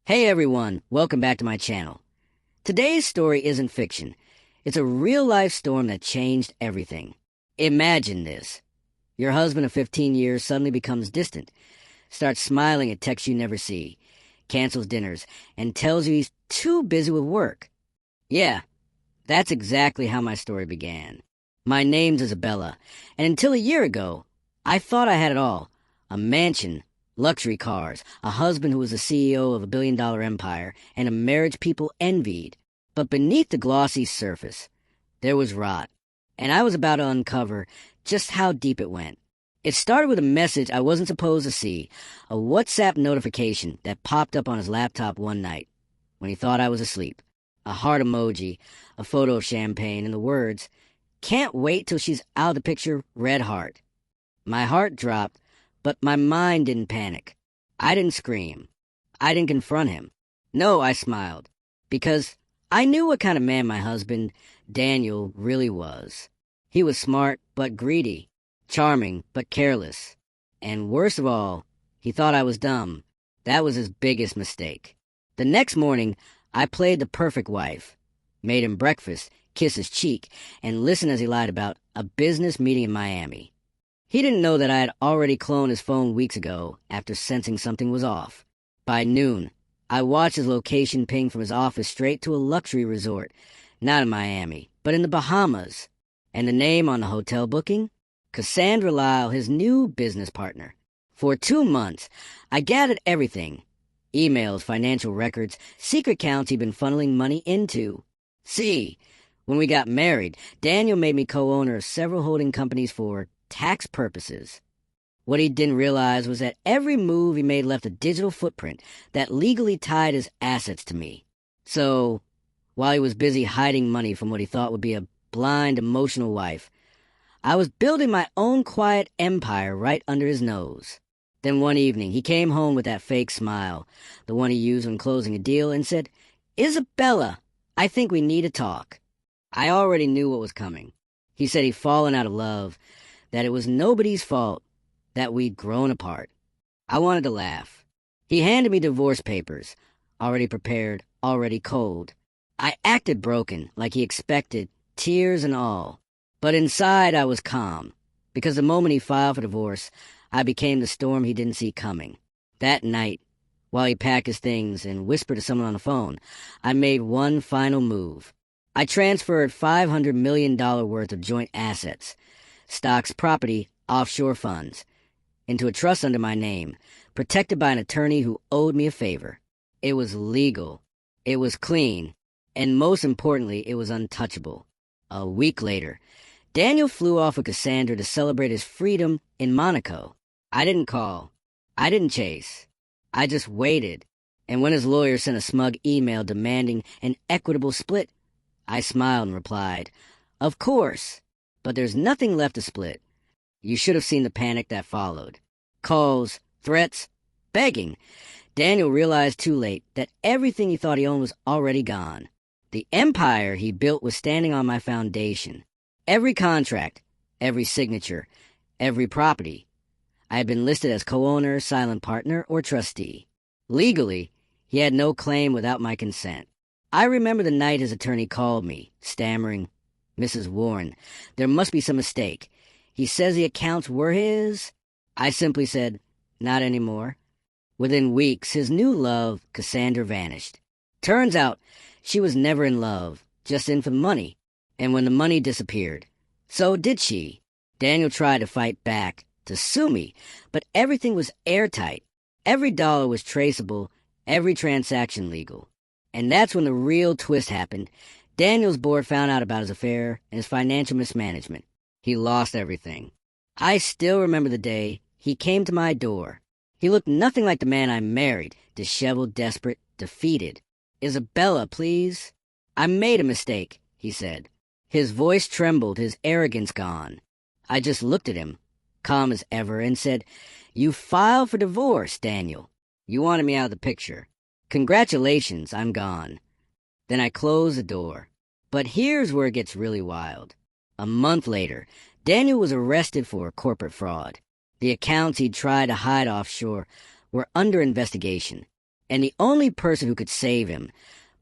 Hey everyone, welcome back to my channel. Today's story isn't fiction. It's a real-life storm that changed everything. Imagine this. Your husband of 15 years suddenly becomes distant, starts smiling at texts you never see, cancels dinners, and tells you he's too busy with work. Yeah, that's exactly how my story began. My name's Isabella, and until a year ago, I thought I had it all. A mansion, luxury cars, a husband who was the CEO of a billion-dollar empire, and a marriage people envied. But beneath the glossy surface, there was rot, and I was about to uncover just how deep it went. It started with a message I wasn't supposed to see, a WhatsApp notification that popped up on his laptop one night when he thought I was asleep. A heart emoji, a photo of champagne, and the words, "Can't wait till she's out of the picture, red heart." My heart dropped, but my mind didn't panic. I didn't scream. I didn't confront him. No, I smiled, because I knew what kind of man my husband, Daniel, really was. He was smart but greedy, charming but careless, and worst of all, he thought I was dumb. That was his biggest mistake. The next morning, I played the perfect wife, made him breakfast, kissed his cheek, and listened as he lied about a business meeting in Miami. He didn't know that I had already cloned his phone weeks ago after sensing something was off. By noon, I watched his location ping from his office straight to a luxury resort, not in Miami, but in the Bahamas. And the name on the hotel booking? Cassandra Lyle, his new business partner. For 2 months, I gathered everything. Emails, financial records, secret accounts he'd been funneling money into. See, when we got married, Daniel made me co-owner of several holding companies for tax purposes. What he didn't realize was that every move he made left a digital footprint that legally tied his assets to me. So, while he was busy hiding money from what he thought would be a blind, emotional wife, I was building my own quiet empire right under his nose. Then one evening, he came home with that fake smile, the one he used when closing a deal, and said, "Isabella, I think we need to talk." I already knew what was coming. He said he'd fallen out of love, that it was nobody's fault, that we'd grown apart. I wanted to laugh. He handed me divorce papers, already prepared, already cold. I acted broken, like he expected, tears and all. But inside I was calm, because the moment he filed for divorce, I became the storm he didn't see coming. That night, while he packed his things and whispered to someone on the phone, I made one final move. I transferred $500 million worth of joint assets, stocks, property, offshore funds, into a trust under my name, protected by an attorney who owed me a favor. It was legal, it was clean, and most importantly, it was untouchable. A week later, Daniel flew off with Cassandra to celebrate his freedom in Monaco. I didn't call. I didn't chase. I just waited. And when his lawyer sent a smug email demanding an equitable split, I smiled and replied, "Of course, but there's nothing left to split." You should have seen the panic that followed. Calls, threats, begging. Daniel realized too late that everything he thought he owned was already gone. The empire he built was standing on my foundation. Every contract, every signature, every property. I had been listed as co-owner, silent partner, or trustee. Legally, he had no claim without my consent. I remember the night his attorney called me, stammering, "Mrs. Warren, there must be some mistake. He says the accounts were his." I simply said, "Not anymore." Within weeks, his new love, Cassandra, vanished. Turns out, she was never in love, just in for the money. And when the money disappeared, so did she. Daniel tried to fight back, to sue me, but everything was airtight. Every dollar was traceable, every transaction legal. And that's when the real twist happened. Daniel's board found out about his affair and his financial mismanagement. He lost everything. I still remember the day he came to my door. He looked nothing like the man I married, disheveled, desperate, defeated. "Isabella, please." "I made a mistake," he said. His voice trembled, his arrogance gone. I just looked at him, calm as ever, and said, "You filed for divorce, Daniel. You wanted me out of the picture. Congratulations, I'm gone." Then I closed the door. But here's where it gets really wild. A month later, Daniel was arrested for corporate fraud. The accounts he'd tried to hide offshore were under investigation. And the only person who could save him,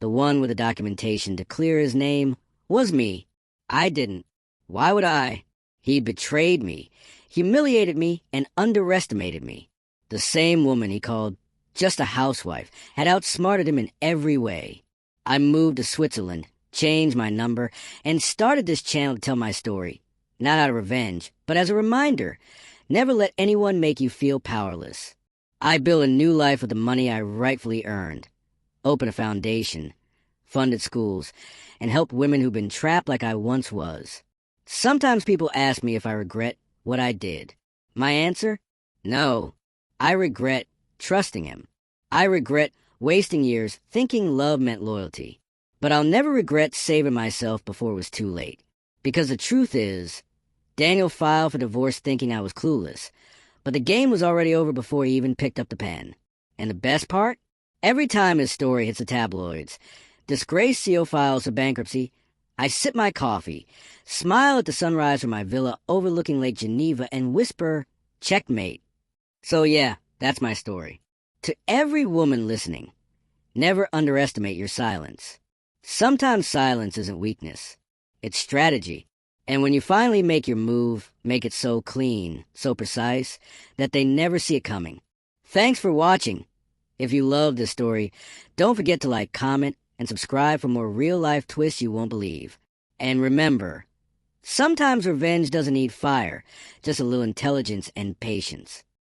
the one with the documentation to clear his name, was me. I didn't. Why would I? He betrayed me, humiliated me, and underestimated me. The same woman he called just a housewife had outsmarted him in every way. I moved to Switzerland, changed my number, and started this channel to tell my story. Not out of revenge, but as a reminder. Never let anyone make you feel powerless. I built a new life with the money I rightfully earned. Opened a foundation, funded schools, and helped women who've been trapped like I once was. Sometimes people ask me if I regret what I did. My answer? No. I regret trusting him. I regret wasting years thinking love meant loyalty. But I'll never regret saving myself before it was too late. Because the truth is, Daniel filed for divorce thinking I was clueless. But the game was already over before he even picked up the pen. And the best part? Every time his story hits the tabloids, disgraced CEO files for bankruptcy, I sip my coffee, smile at the sunrise from my villa overlooking Lake Geneva, and whisper, checkmate. So yeah, that's my story. To every woman listening, never underestimate your silence. Sometimes silence isn't weakness. It's strategy. And when you finally make your move, make it so clean, so precise, that they never see it coming. Thanks for watching. If you love this story, don't forget to like, comment, and subscribe for more real-life twists you won't believe. And remember, sometimes revenge doesn't need fire, just a little intelligence and patience.